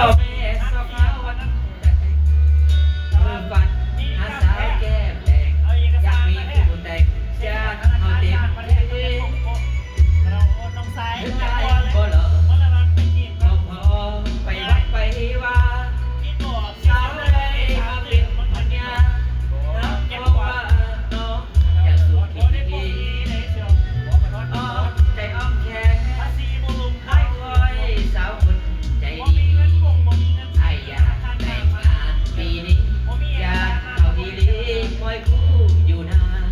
พ่อแม่สาวเขาวันเมื่อฝันหาสาวแก้มแดงอยากมีผู้แต่งชาติเขาเต็มที่น้องสายถึง จะ ได้ พอเลย บ่หรอ เมื่อไรไปจีบ พอไปวัดไปว่า ที่ตัว สาวได้มาเป็นพันยาเพราะว่าน้องอยากสู่ที่ดีอ้อมใจอ้อมแขนให้คอยสาวคนใจดีไอ้อยากแต่งงานปีนี้อยากเข้าที่ดีคอยคู่อยู่นาน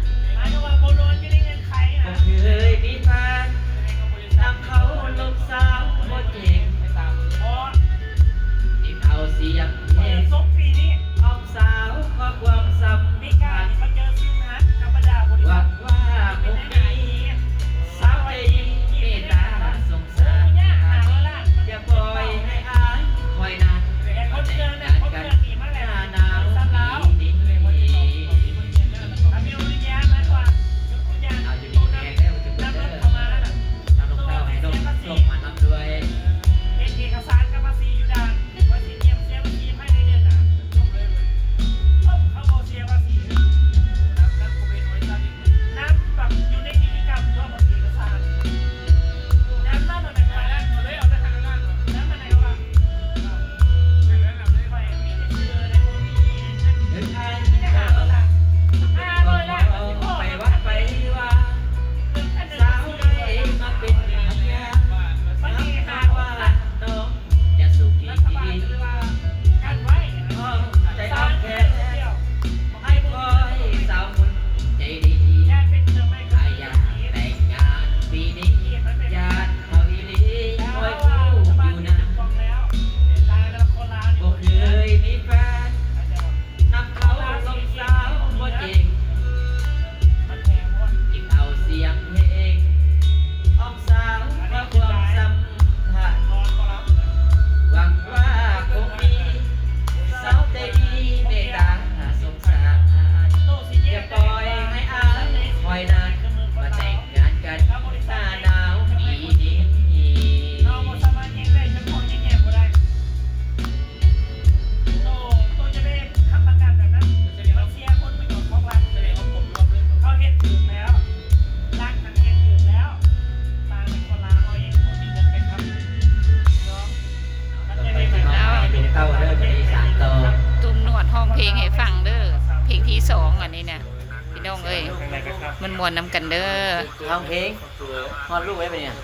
ผมเคยมีแฟนนำเขาลงสาวโมเก่งอีกเอาเสียงเพลงอ้อมสาวขอความสำคัญหวังว่าคงมีสาวใจดีเมตตาสงสารอย่าปล่อยให้อายคอยนานแต่งงานกันหน้าหนาวปีนี้เอาอยู่ดีแหงแล้วจะเปิดเด้อทำลงเต้าให้นมลงมานับด้วย เดินทางไปวัดไปว่าสาวได้มาเป็นพันยาหากว่าน้องจะสุขดีอ้อมใจอ้อมแขนให้คอยสาวคนใจดีถ้าอยากแต่งงานปีนี้ญาติเขาอีหลีคอยคู่อยู่นานบ่เคยมีแฟนนำเขาลงสาวบ่จริงจิบเอาเสียงเพลงอ้อมสาวเพราะความสำคัญหวังว่าคงมีสาวใจดีเมตตาสงสารอย่าปล่อยให้อายคอยนานมาแต่งงานกันหน้าหนาวปีนี้เต้าเริ่มมีสามโต ตุ้มนวดห้องเพลงให้ฟังเด้อเพลงที่สองอันนี้เนี่ยพี่น้องเอ้ยมันมวนนำกันเด้อ ห้องเพลงฮอดลูกไว้ปะเนี่ย